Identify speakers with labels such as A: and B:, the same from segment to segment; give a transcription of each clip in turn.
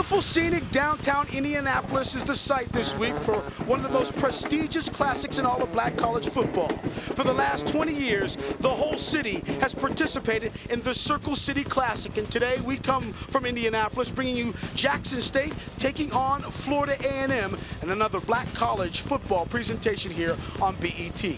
A: Beautiful, scenic downtown Indianapolis is the site this week for one of the most prestigious classics in all of black college football. For the last 20 years, the whole city has participated in the Circle City Classic, and today we come from Indianapolis bringing you Jackson State taking on Florida A&M and another black college football presentation here on BET.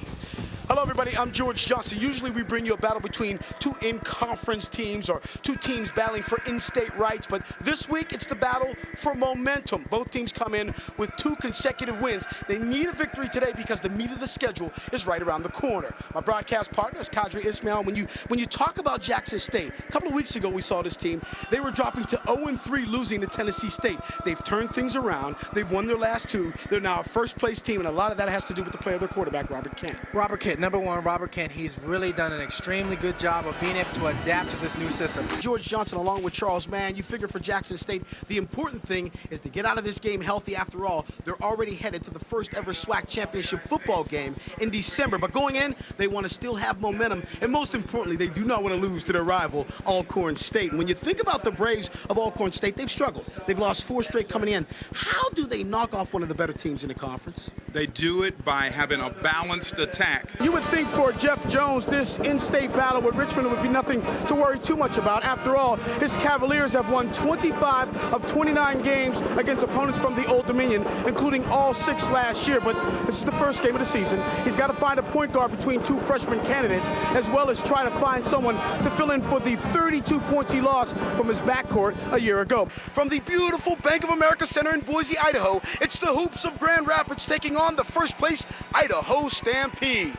A: Hello everybody, I'm George Johnson. Usually we bring you a battle between two in-conference teams or two teams battling for in-state rights, but this week it's the battle for momentum. Both teams come in with 2 consecutive wins. They need a victory today because the meat of the schedule is right around the corner. My broadcast partner is Kadri Ismail. When you talk about Jackson State, a couple of weeks ago we saw this team. They were dropping to 0-3, losing to Tennessee State. They've turned things around. They've won their last 2. They're now a first-place team, and a lot of that has to do with the play of their quarterback, Robert Kent.
B: Robert Kent, number one, Robert Kent, he's really done an extremely good job of being able to adapt to this new system.
A: George Johnson along with Charles Mann, you figure for Jackson State, the important thing is to get out of this game healthy. After all, they're already headed to the first ever SWAC championship football game in December. But going in, they want to still have momentum, and most importantly, they do not want to lose to their rival, Alcorn State. And when you think about the Braves of Alcorn State, they've struggled. They've lost 4 straight coming in. How do they knock off one of the better teams in the conference?
C: They do it by having a balanced attack.
A: You would think for Jeff Jones, this in-state battle with Richmond would be nothing to worry too much about. After all, his Cavaliers have won 25 of 29 games against opponents from the Old Dominion, including all 6 last year. But this is the first game of the season. He's got to find a point guard between 2 freshman candidates, as well as try to find someone to fill in for the 32 points he lost from his backcourt a year ago. From the beautiful Bank of America Center in Boise, Idaho, it's the Hoops of Grand Rapids taking on the first-place Idaho Stampede.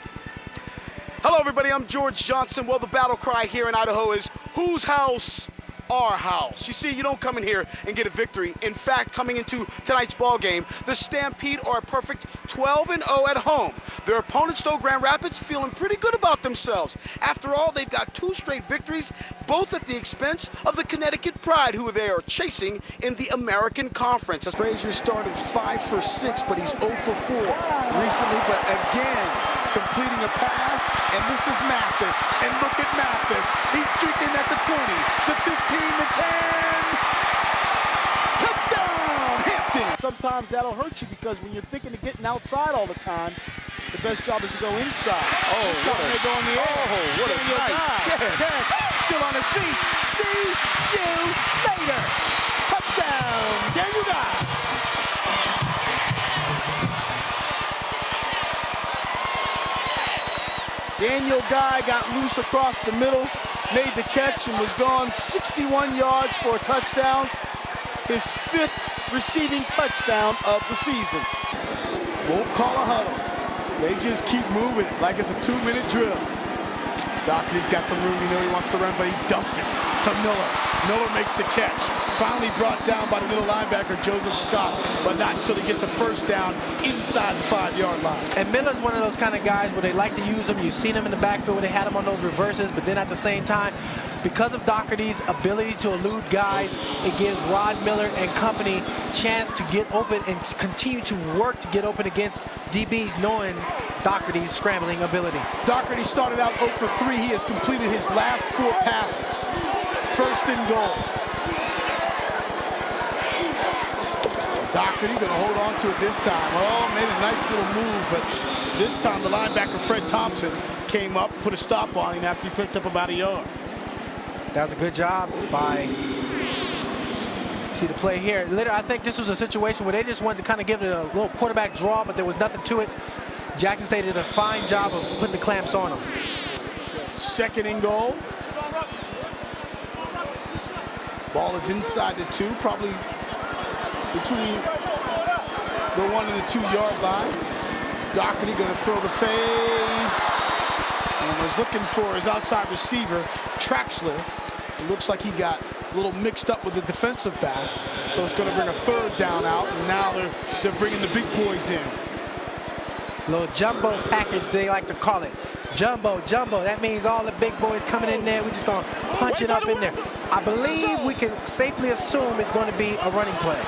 A: Hello everybody, I'm George Johnson. Well, the battle cry here in Idaho is, whose house? Our house. You see, you don't come in here and get a victory. In fact, coming into tonight's ball game, the Stampede are a perfect 12-0 at home. Their opponents, though, Grand Rapids, feeling pretty good about themselves. After all, they've got 2 straight victories, both at the expense of the Connecticut Pride, who they are chasing in the American Conference. Frazier started 5 for 6, but he's 0 for 4 recently, but again, completing a pass, and this is Mathis, and look at Mathis. He's streaking at the 20, the 15, the 10. Touchdown, Hampton! Sometimes that'll hurt you because when you're thinking of getting outside all the time, the best job is to go inside. Oh, what a, go in the air. Oh, what a nice catch. Still on his feet. See you later. Touchdown, Daniel Guy. Daniel Guy got loose across the middle, made the catch, and was gone 61 yards for a touchdown. His 5th receiving touchdown of the season. Won't call a huddle. They just keep moving it like it's a 2-minute drill. Doherty's got some room. You know he wants to run, but he dumps it to Miller. Miller makes the catch. Finally brought down by the middle linebacker, Joseph Scott, but not until he gets a first down inside the 5-yard line.
B: And Miller's one of those kind of guys where they like to use him. You've seen him in the backfield where they had him on those reverses, but then at the same time, because of Doherty's ability to elude guys, it gives Rod Miller and company chance to get open and continue to work to get open against DBs, knowing Doherty's scrambling ability. Doherty
A: started out 0 for 3. He has completed his last 4 passes. First and goal. Doherty gonna hold on to it this time. Oh, made a nice little move, but this time the linebacker Fred Thompson came up, put a stop on him after he picked up about a yard.
B: That was a good job by, see the play here. Later, I think this was a situation where they just wanted to kind of give it a little quarterback draw, but there was nothing to it. Jackson State did a fine job of putting the clamps on them.
A: Second and goal. Ball is inside the 2, probably between the 1 and the 2-yard line. Doherty gonna throw the fade. And was looking for his outside receiver, Traxler. It looks like he got a little mixed up with the defensive back. So it's gonna bring a 3rd down out, and now they're bringing the big boys in.
B: Little jumbo package, they like to call it. Jumbo, jumbo. That means all the big boys coming in there. We're just going to punch it up in there. I believe we can safely assume it's going to be a running play.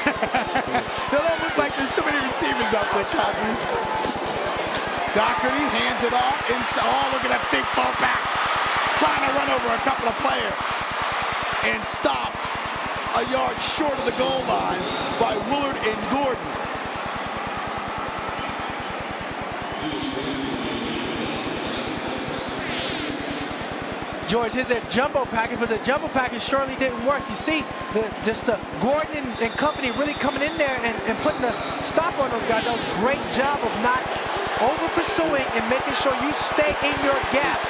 A: They don't look like there's too many receivers out there, Kadri. Doherty hands it off. Oh, look at that big fullback. Trying to run over a couple of players. And stopped
D: a yard short of the goal line by Willard and Gordon.
B: George, here's that jumbo package, but the jumbo package surely didn't work. You see, the Gordon and company really coming in there and putting the stop on those guys. That was a great job of not over-pursuing and making sure you stay in your gap.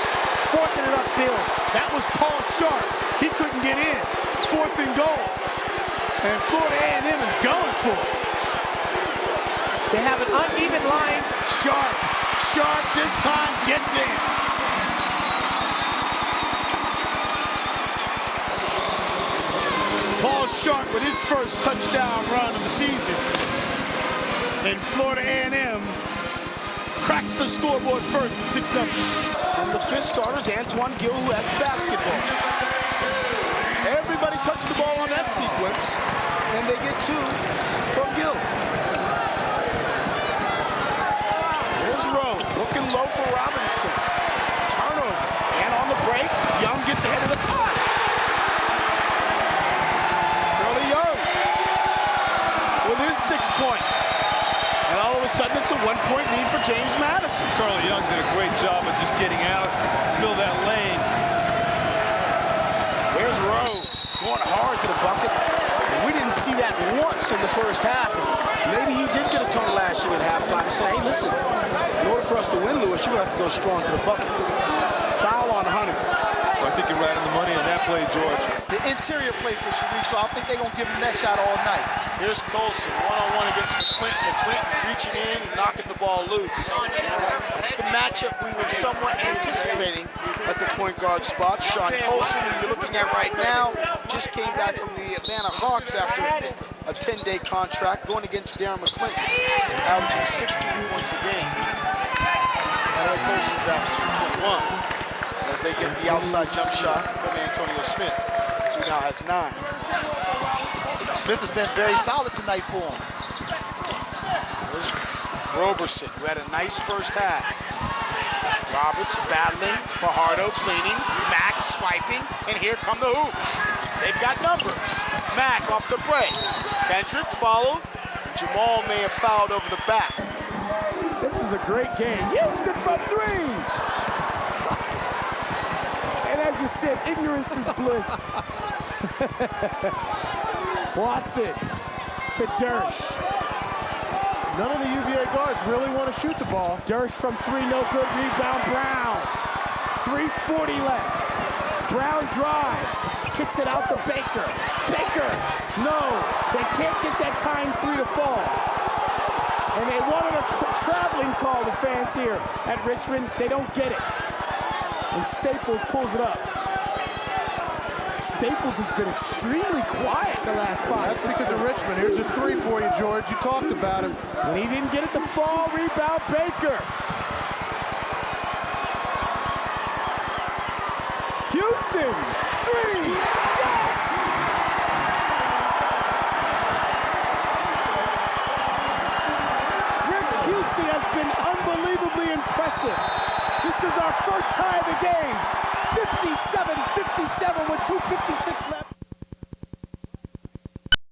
B: Forcing it upfield.
D: That was Paul Sharp. He couldn't get in. 4th and goal. And Florida A&M is going for it.
B: They have an uneven line.
D: Sharp this time gets in. Paul Sharp with his first touchdown run of the season. And Florida A&M cracks the scoreboard first at 6-0. And the fifth starter is Antoine Gill, who has the basketball. Everybody touched the ball on that sequence, and they get 2 from Gill. There's Rowe, looking low for Robinson. Turnover, and on the break, Young gets ahead of the clock. Curly Young with his 6-point. And all of a sudden, it's a 1-point lead for James Madison.
E: Carly Young did a great job of just getting out, fill that lane.
D: There's Rowe going hard to the bucket. And we didn't see that once in the first half. Maybe he did get a tone lashing at halftime and say, hey, listen, in order for us to win, Lewis, you're going to have to go strong to the bucket. Foul on Hunter.
E: I think you're right on the money on that play, George.
F: The interior play for Sharif, so I think they're going to give him that shot all night. Here's Colson, one-on-one against McClinton. McClinton reaching in and knocking the ball loose. That's the matchup we were somewhat anticipating at the point guard spot. Sean Colson, who you're looking at right now, just came back from the Atlanta Hawks after a 10-day contract, going against Darren McClinton, averaging 16 points a game. Colson's averaging 21. As they get the outside jump shot from Antonio Smith, who now has 9. Smith has been very solid tonight for him. There's Roberson, who had a nice first half. Roberts battling, Fajardo cleaning, Mack swiping, and here come the hoops. They've got numbers. Mack off the break. Kendrick followed. Jamal may have fouled over the back.
A: This is a great game. Houston from 3. As you said, ignorance is bliss. Watson to Dersh.
G: None of the UVA guards really want to shoot the ball.
A: Dersh from 3, no good. Rebound, Brown. 3:40 left. Brown drives, kicks it out to Baker. Baker, no, they can't get that time 3 to fall. And they wanted a traveling call, the fans here at Richmond. They don't get it. And Staples pulls it up. Staples has been extremely quiet the last 5.
G: That's because of Richmond. Here's a 3 for you, George. You talked about him.
A: And he didn't get it to fall. Rebound, Baker. Houston, 3.